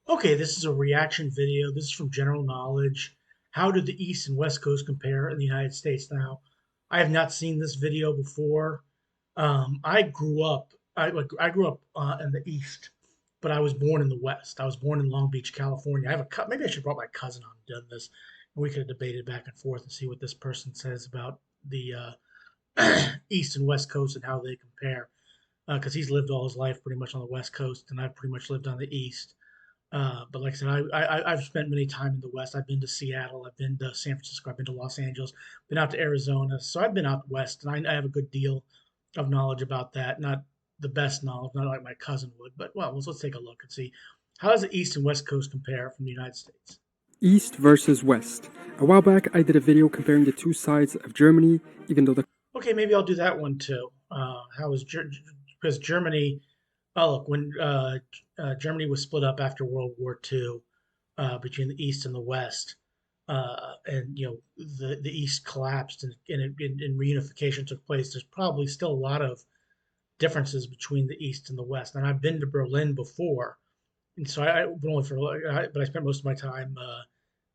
Okay, this is a reaction video. This is from General Knowledge. How do the East and West Coast compare in the United States now? I have not seen this video before. I grew up. I grew up in the East, but I was born in the West. I was born in Long Beach, California. I have maybe I should have brought my cousin on and done this, and we could have debated back and forth and see what this person says about the East and West Coast and how they compare. Because he's lived all his life pretty much on the West Coast, and I've pretty much lived on the East. But like I said, I've spent many time in the West. I've been to Seattle, I've been to San Francisco, I've been to Los Angeles, been out to Arizona. So I've been out west, and I have a good deal of knowledge about that. Not the best knowledge, not like my cousin would, but well, let's take a look and see how does the East and West Coast compare from the United States. East versus West. A while back, I did a video comparing the two sides of Germany, even though the Okay, maybe I'll do that one too. How is because Germany? Oh, look, when Germany was split up after World War II between the East and the West, and the East collapsed and reunification took place. There's probably still a lot of differences between the East and the West. And I've been to Berlin before, and so but I spent most of my time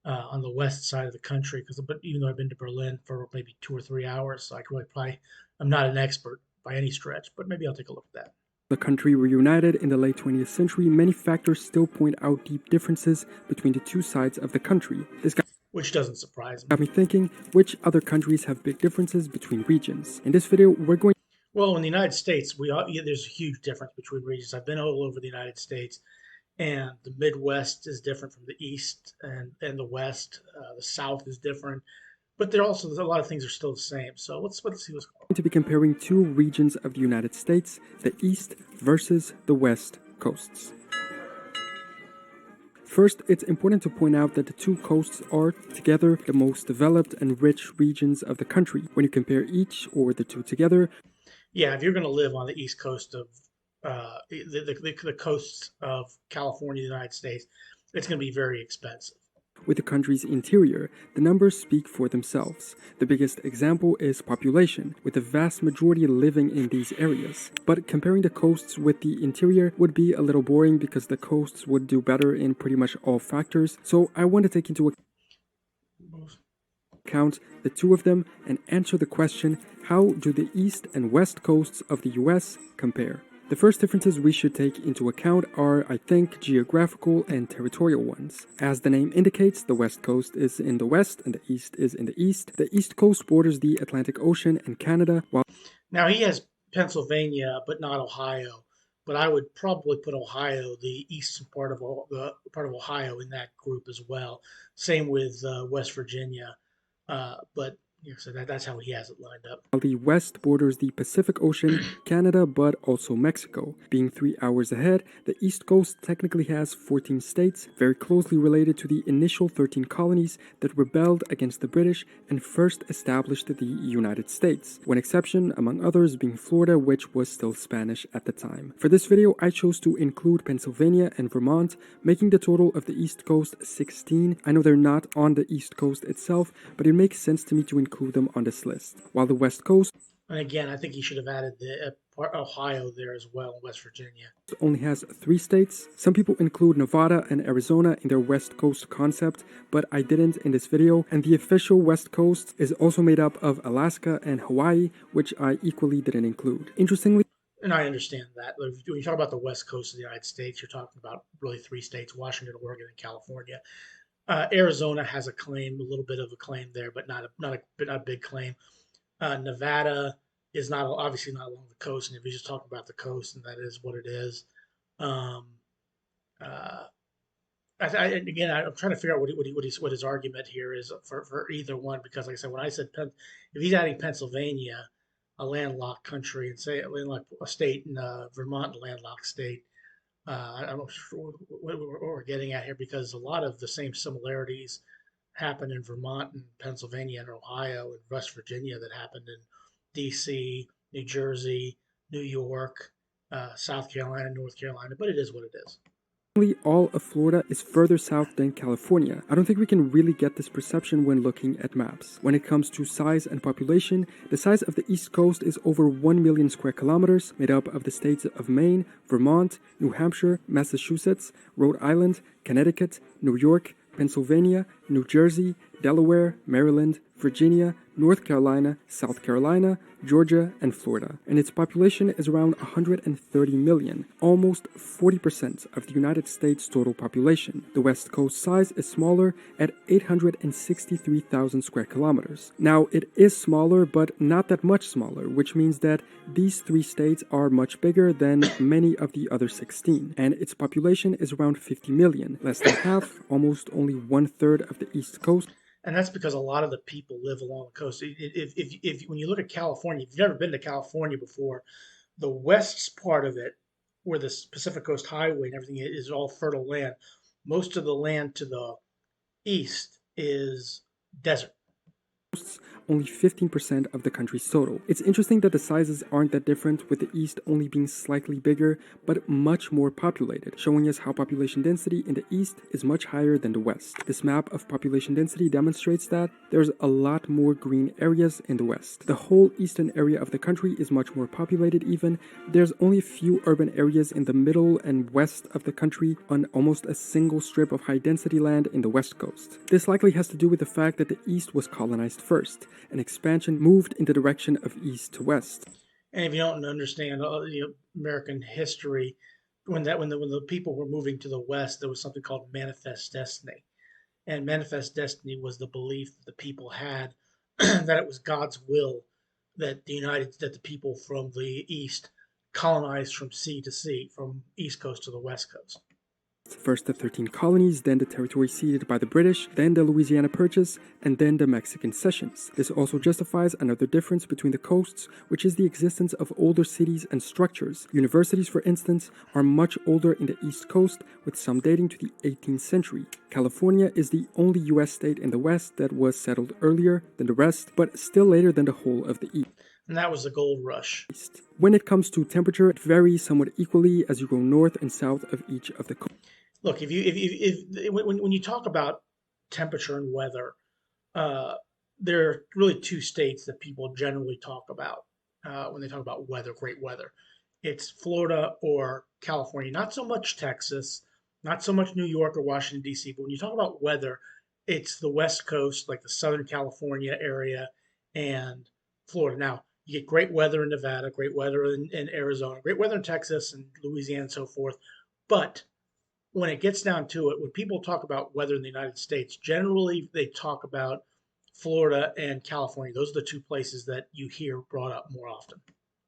on the west side of the country but even though I've been to Berlin for maybe 2 or 3 hours, so I could really probably I'm not an expert by any stretch, but maybe I'll take a look at that. country were united in the late 20th century, many factors still point out deep differences between the two sides of the country. This got Which doesn't surprise me. me thinking, which other countries have big differences between regions? In this video, we're going Well, in the United States, there's a huge difference between regions. I've been all over the United States, and the Midwest is different from the East and the West. The South is different, but there also a lot of things are still the same. So let's see what's going on. to be comparing two regions of the United States, the East versus the West coasts. First, it's important to point out that the two coasts are, together, the most developed and rich regions of the country. When you compare each or the two together, Yeah, if you're going to live on the East Coast of the coasts of California, the United States, it's going to be very expensive. with the country's interior, the numbers speak for themselves. The biggest example is population, with the vast majority living in these areas. But comparing the coasts with the interior would be a little boring because the coasts would do better in pretty much all factors, so I want to take into account the two of them and answer the question, how do the east and west coasts of the US compare? The first differences we should take into account are, I think, geographical and territorial ones. As the name indicates, the west coast is in the west and the east is in the east. The east coast borders the Atlantic Ocean and Canada, while Now he has Pennsylvania, but not Ohio. But I would probably put Ohio, the eastern part of Ohio, in that group as well. Same with West Virginia, but so that's how he has it lined up. the west borders the Pacific Ocean, Canada, but also Mexico. Being 3 hours ahead, the east coast technically has 14 states, very closely related to the initial 13 colonies that rebelled against the British and first established the United States. One exception, among others, being Florida, which was still Spanish at the time. For this video, I chose to include Pennsylvania and Vermont, making the total of the east coast 16. I know they're not on the east coast itself, but it makes sense to me to include them on this list. While the west coast And again, I think he should have added the Ohio there as well, West Virginia. only has 3 states. Some people include Nevada and Arizona in their West Coast concept, but I didn't in this video. And the official West Coast is also made up of Alaska and Hawaii, which I equally didn't include. Interestingly, And I understand that. When you talk about the West Coast of the United States, you're talking about really three states: Washington, Oregon, and California. Arizona has a claim, a little bit of a claim there, but not a big claim. Nevada is not obviously not along the coast, and if you're just talking about the coast, and that is what it is. Um, uh, again, I'm trying to figure out what his argument here is for either one, because like I said, when I said if he's adding Pennsylvania, a landlocked country, and say a landlocked a state, in Vermont, a landlocked state, I'm not sure what we're getting at here, because a lot of the same similarities happen in Vermont and Pennsylvania and Ohio and West Virginia that happened in D.C., New Jersey, New York, South Carolina, North Carolina. But it is what it is. All of Florida is further south than California. I don't think we can really get this perception when looking at maps. When it comes to size and population, the size of the East Coast is over 1 million square kilometers, made up of the states of Maine, Vermont, New Hampshire, Massachusetts, Rhode Island, Connecticut, New York, Pennsylvania, New Jersey, Delaware, Maryland, Virginia, North Carolina, South Carolina, Georgia, and Florida. And its population is around 130 million, almost 40% of the United States total population. The West Coast size is smaller at 863,000 square kilometers. Now, it is smaller, but not that much smaller, which means that these 3 states are much bigger than many of the other 16, and its population is around 50 million, less than half, almost only 1/3 of the East Coast. And that's because a lot of the people live along the coast. If when you look at California, if you've never been to California before, the west part of it, where the Pacific Coast Highway and everything is all fertile land. Most of the land to the east is desert. Only 15% of the country's total. It's interesting that the sizes aren't that different, with the East only being slightly bigger, but much more populated, showing us how population density in the East is much higher than the West. This map of population density demonstrates that there's a lot more green areas in the West. The whole eastern area of the country is much more populated even. There's only a few urban areas in the middle and west of the country on almost a single strip of high-density land in the West Coast. This likely has to do with the fact that the East was colonized first, and expansion moved in the direction of east to west. And if you don't understand American history, when the people were moving to the west, there was something called manifest destiny, and manifest destiny was the belief that the people had that it was God's will that the people from the east colonized from sea to sea, from east coast to the west coast. First the 13 colonies, then the territory ceded by the British, then the Louisiana Purchase, and then the Mexican cessions. This also justifies another difference between the coasts, which is the existence of older cities and structures. Universities, for instance, are much older in the East Coast, with some dating to the 18th century. California is the only US state in the West that was settled earlier than the rest, but still later than the whole of the East. And that was the gold rush. When it comes to temperature, it varies somewhat equally as you go north and south of each of the coasts. Look, if when you talk about temperature and weather, there are really 2 states that people generally talk about when they talk about weather, great weather. It's Florida or California. Not so much Texas, not so much New York or Washington D.C. But when you talk about weather, it's the West Coast, like the Southern California area, and Florida. Now you get great weather in Nevada, great weather in Arizona, great weather in Texas and Louisiana and so forth, but when it gets down to it, when people talk about weather in the United States, generally they talk about Florida and California. Those are the 2 places that you hear brought up more often.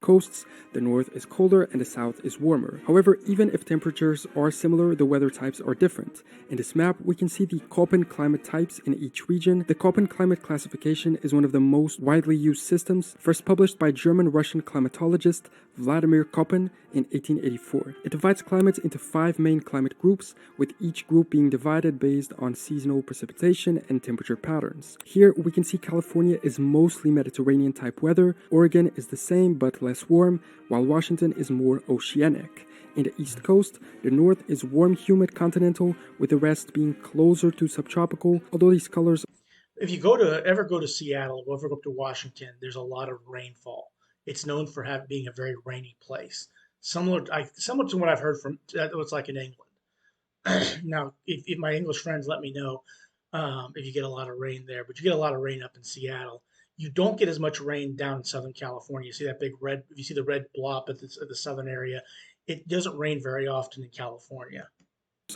Coasts, the north is colder and the south is warmer. However, even if temperatures are similar, the weather types are different. In this map, we can see the Köppen climate types in each region. The Köppen climate classification is one of the most widely used systems, first published by German-Russian climatologist Vladimir Köppen in 1884. It divides climates into 5 main climate groups, with each group being divided based on seasonal precipitation and temperature patterns. Here, we can see California is mostly Mediterranean type weather, Oregon is the same but less warm, while Washington is more oceanic. In the East Coast, the north is warm, humid, continental, with the rest being closer to subtropical, although these colors. If you ever go to Seattle or ever go up to Washington, there's a lot of rainfall. It's known for being a very rainy place, similar to what I've heard from what's like in England. Now, if my English friends let me know if you get a lot of rain there, but you get a lot of rain up in Seattle. You don't get as much rain down in Southern California. You see that big red, if you see the red blob at the southern area, it doesn't rain very often in California.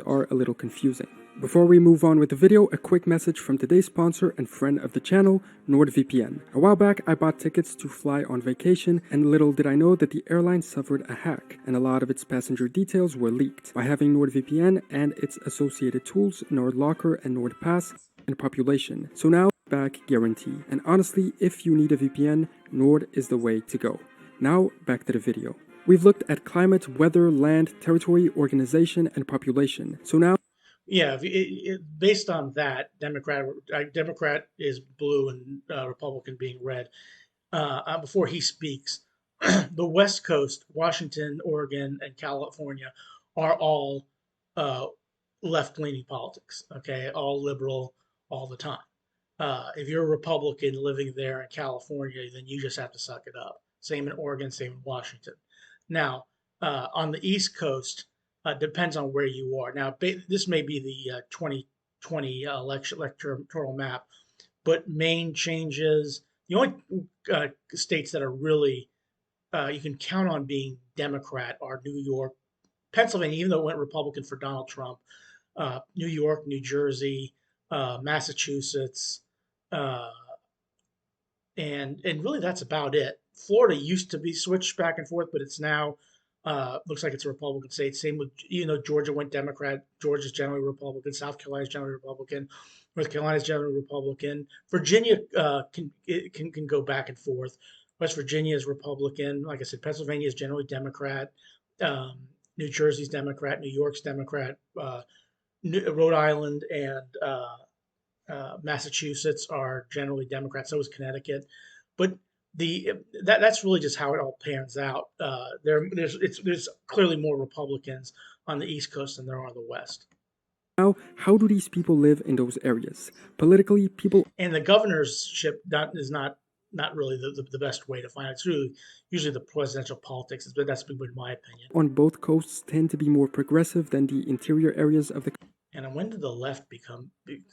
Are a little confusing. Before we move on with the video, a quick message from today's sponsor and friend of the channel, NordVPN. A while back, I bought tickets to fly on vacation, and little did I know that the airline suffered a hack, and a lot of its passenger details were leaked. By having NordVPN and its associated tools, NordLocker and NordPass, and population. So now, back guarantee. And honestly, if you need a VPN, Nord is the way to go. Now, back to the video. We've looked at climate, weather, land, territory, organization, and population. So now, yeah, based on that, Democrat is blue and Republican being red. Before he speaks, the West Coast, Washington, Oregon, and California are all uh, left leaning politics. Okay, all liberal all the time. If you're a Republican living there in California, then you just have to suck it up. Same in Oregon, same in Washington. Now, on the East Coast, depends on where you are. Now, this may be the 2020 electoral map, but Maine changes. The only states that are really you can count on being Democrat are New York, Pennsylvania, even though it went Republican for Donald Trump, New York, New Jersey, Massachusetts, uh, and really that's about it. Florida used to be switched back and forth, but it's now looks like it's a Republican state. Same with Georgia went Democrat. Georgia's generally Republican. South Carolina's generally Republican. North Carolina's generally Republican. Virginia can go back and forth. West Virginia is Republican. Like I said, Pennsylvania is generally Democrat. Um, New Jersey's Democrat. New York's Democrat. Rhode Island and Massachusetts are generally Democrats. So is Connecticut, but the that's really just how it all pans out. There's clearly more Republicans on the East Coast than there are on the West. Now, how do these people live in those areas? Politically, people And the governorship is not really the best way to find it. It's really usually the presidential politics, but that's been my opinion. on both coasts tend to be more progressive than the interior areas of the And when did the left become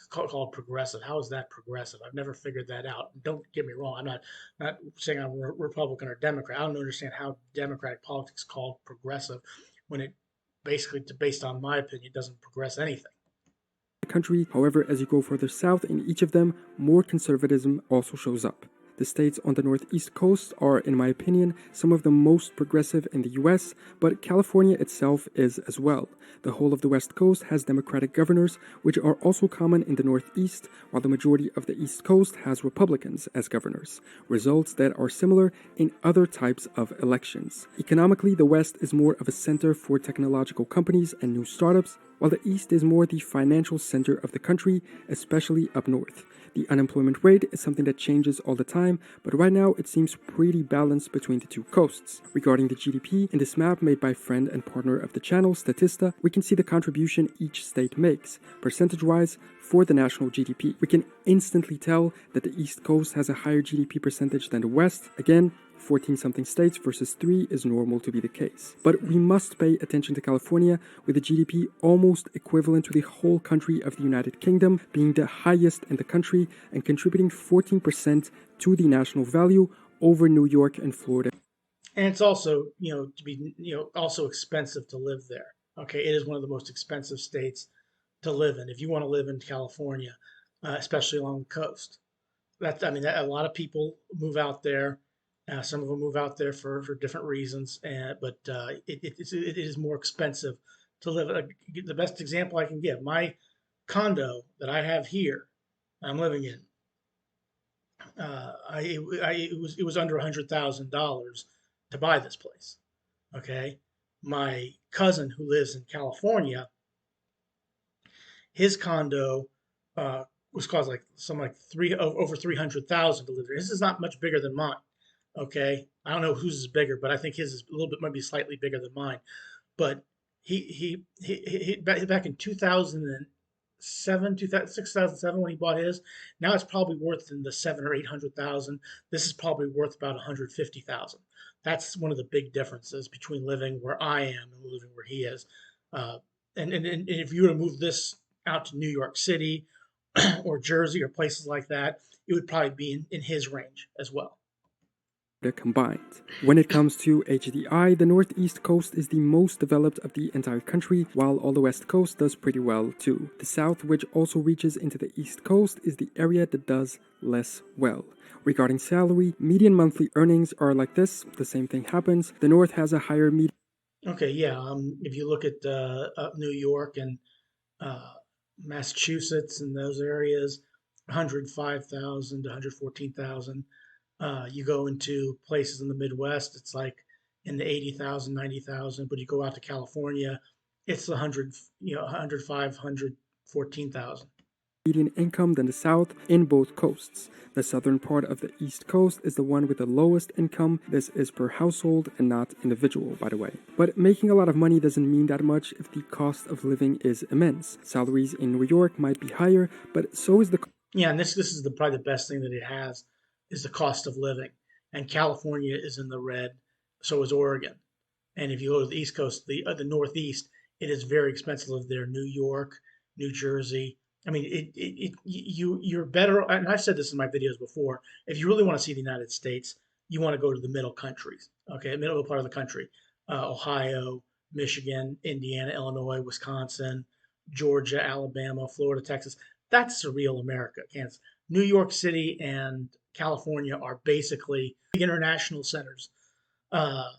called progressive? How is that progressive? I've never figured that out. Don't get me wrong. I'm not saying I'm Republican or Democrat. I don't understand how Democratic politics is called progressive when it basically, based on my opinion, doesn't progress anything. country. However, as you go further south in each of them, more conservatism also shows up. The states on the northeast coast are, in my opinion, some of the most progressive in the US, but California itself is as well. The whole of the West Coast has Democratic governors, which are also common in the Northeast, while the majority of the East Coast has Republicans as governors, results that are similar in other types of elections. Economically, the West is more of a center for technological companies and new startups, while the East is more the financial center of the country, especially up north. The unemployment rate is something that changes all the time, but right now it seems pretty balanced between the two coasts. Regarding the GDP, in this map made by friend and partner of the channel, Statista, we can see the contribution each state makes, percentage-wise, for the national GDP. We can instantly tell that the East Coast has a higher GDP percentage than the West. Again, 14-something states versus 3 is normal to be the case. But we must pay attention to California, with a GDP almost equivalent to the whole country of the United Kingdom, being the highest in the country and contributing 14% to the national value over New York and Florida. And it's also, to be, also expensive to live there. Okay, it is one of the most expensive states to live in if you want to live in California, especially along the coast. A lot of people move out there. Some of them move out there for different reasons, but it is more expensive to live. The best example I can give, my condo that I have here, I'm living in, it was under $100,000 to buy this place. Okay, my cousin who lives in California, his condo was cost like something like over 300,000 to live there. This is not much bigger than mine. Okay, I don't know whose is bigger, but I think his is a little bit maybe slightly bigger than mine. But he back in 2007, 2007 when he bought his. Now it's probably worth in the 700,000 or 800,000. This is probably worth about 150,000. That's one of the big differences between living where I am and living where he is. Uh, and if you were to move this out to New York City or Jersey or places like that, it would probably be in his range as well. Combined. When it comes to HDI, the northeast coast is the most developed of the entire country, while all the west coast does pretty well too. The south, which also reaches into the east coast, is the area that does less well. Regarding salary, median monthly earnings are like this. The same thing happens. The north has a higher median. Okay, yeah. If you look at New York and uh, Massachusetts and those areas, 105,000 to 114,000. You go into places in the Midwest, it's like in the 80,000, 90,000. But you go out to California, it's 100, 105, 114,000. median income than the South in both coasts. The southern part of the East Coast is the one with the lowest income. This is per household and not individual, by the way. But making a lot of money doesn't mean that much if the cost of living is immense. Salaries in New York might be higher, but so is the Yeah, and this is probably the best thing that it has is the cost of living. And California is in the red, so is Oregon. And if you go to the East Coast, the Northeast, it is very expensive to live there. New York, New Jersey. I mean, you're better. And I've said this in my videos before. If you really want to see the United States, you want to go to the middle countries. Okay, middle part of the country, Ohio, Michigan, Indiana, Illinois, Wisconsin, Georgia, Alabama, Florida, Texas. That's the real America. Kansas, New York City, and California are basically big international centers. Uh,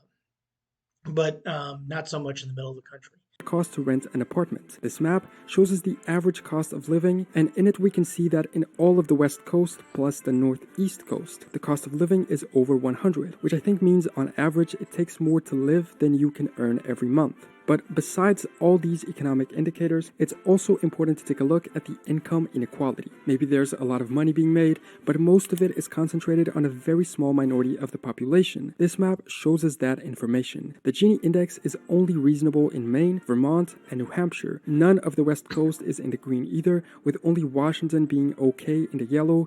but not so much in the middle of the country. cost to rent an apartment. This map shows us the average cost of living, and in it we can see that in all of the West Coast plus the Northeast Coast, the cost of living is over 100, which I think means on average it takes more to live than you can earn every month. But besides all these economic indicators, it's also important to take a look at the income inequality. Maybe there's a lot of money being made, but most of it is concentrated on a very small minority of the population. This map shows us that information. The Gini index is only reasonable in Maine, Vermont, and New Hampshire. None of the West Coast is in the green either, with only Washington being okay in the yellow.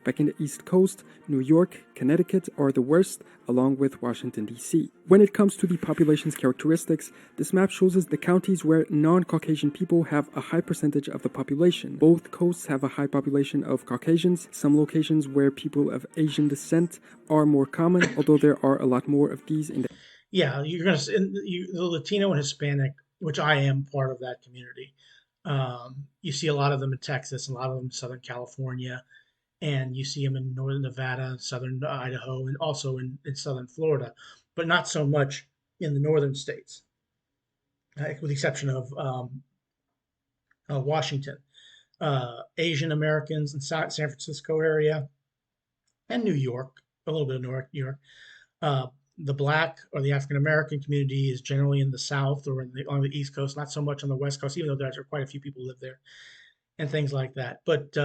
Back in the East Coast, New York, Connecticut are the worst, along with Washington, D.C. When it comes to the population's characteristics, this map shows us the counties where non-Caucasian people have a high percentage of the population. Both coasts have a high population of Caucasians. Some locations where people of Asian descent are more common, although there are a lot more of these in the Yeah, you're going to the Latino and Hispanic, which I am part of that community. You see a lot of them in Texas, a lot of them in Southern California, and you see them in northern Nevada, southern Idaho, and also in southern Florida, but not so much in the northern states, with the exception of Washington. Asian Americans in San Francisco area and New York, a little bit of New York. Uh, the Black or the African American community is generally in the South or on the East Coast, not so much on the West Coast, even though there's quite a few people live there and things like that. But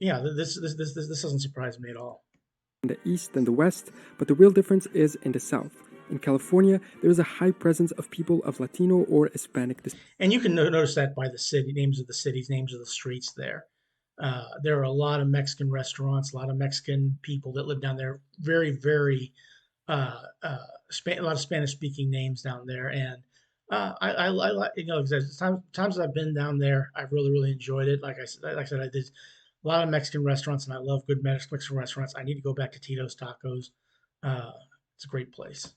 yeah, this doesn't surprise me at all. In the East and the West, but the real difference is in the South. In California, there is a high presence of people of Latino or Hispanic descent. And you can notice that by the city names of the cities, names of the streets there. There are a lot of Mexican restaurants, a lot of Mexican people that live down there. Very, very a lot of Spanish speaking names down there. And I like times I've been down there, I've really enjoyed it. Like I said, I did a lot of Mexican restaurants, and I love good Mexican restaurants. I need to go back to Tito's Tacos. Uh, it's a great place.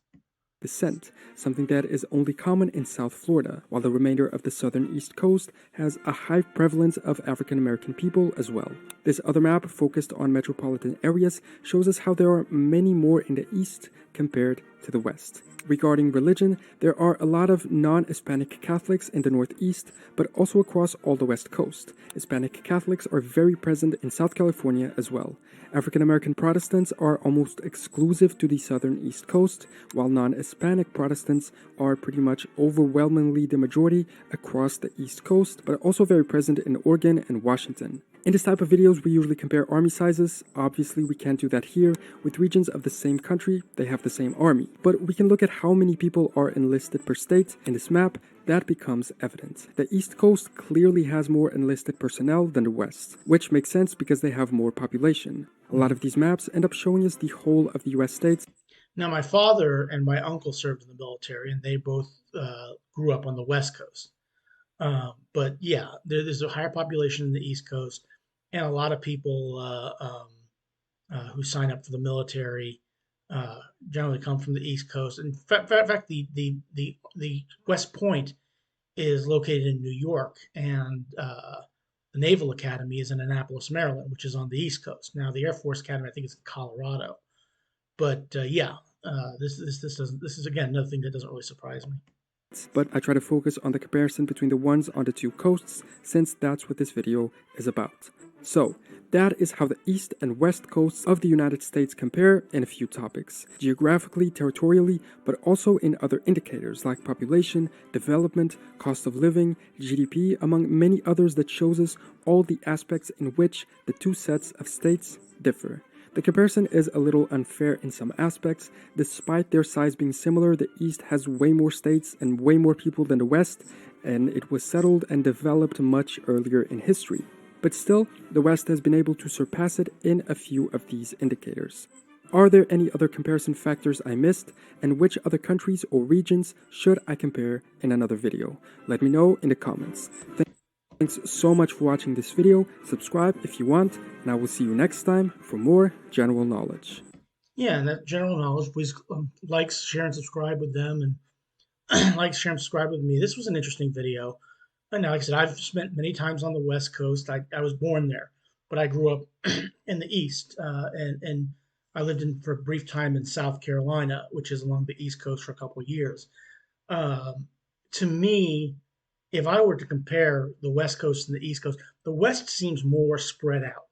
Descent, something that is only common in South Florida, while the remainder of the southern East Coast has a high prevalence of African American people as well. This other map, focused on metropolitan areas, shows us how there are many more in the East compared to the West. Regarding religion, there are a lot of non-Hispanic Catholics in the Northeast, but also across all the West Coast. Hispanic Catholics are very present in South California as well. African American Protestants are almost exclusive to the southern East Coast, while non-Hispanic Protestants are pretty much overwhelmingly the majority across the East Coast, but also very present in Oregon and Washington. In this type of videos, we usually compare army sizes. Obviously, we can't do that here. With regions of the same country, they have the same army. But we can look at how many people are enlisted per state. In this map, that becomes evident. The East Coast clearly has more enlisted personnel than the West, which makes sense because they have more population. A lot of these maps end up showing us the whole of the US states. Now, my father and my uncle served in the military, and they both grew up on the West Coast. But yeah, there's a higher population in the East Coast, and a lot of people who sign up for the military generally come from the East Coast. In fact, the West Point is located in New York, and the Naval Academy is in Annapolis, Maryland, which is on the East Coast. Now, the Air Force Academy, I think, is in Colorado. But yeah, this is again another thing that doesn't really surprise me. But I try to focus on the comparison between the ones on the two coasts, since that's what this video is about. So, that is how the east and west coasts of the United States compare in a few topics, geographically, territorially, but also in other indicators like population, development, cost of living, GDP, among many others that shows us all the aspects in which the two sets of states differ. The comparison is a little unfair in some aspects. Despite their size being similar, the East has way more states and way more people than the West, and it was settled and developed much earlier in history. But still, the West has been able to surpass it in a few of these indicators. Are there any other comparison factors I missed, and which other countries or regions should I compare in another video? Let me know in the comments. Thanks so much for watching this video, subscribe if you want, and I will see you next time for more general knowledge. Yeah, and that general knowledge, please like, share, and subscribe with them, and like, share, and subscribe with me. This was an interesting video. And like I said, I've spent many times on the West Coast. I was born there, but I grew up in the East, and I lived in for a brief time in South Carolina, which is along the East Coast for a couple of years. Um, to me, if I were to compare the West Coast and the East Coast, the West seems more spread out,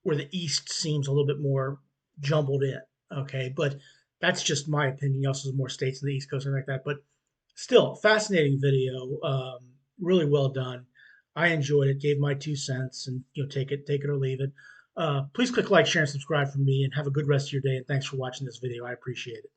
where the East seems a little bit more jumbled in. Okay, but that's just my opinion. Also, there's more states in the East Coast and like that. But still, fascinating video. Really well done. I enjoyed it. Gave my 2 cents, and take it or leave it. Please click like, share, and subscribe for me, and have a good rest of your day. And thanks for watching this video. I appreciate it.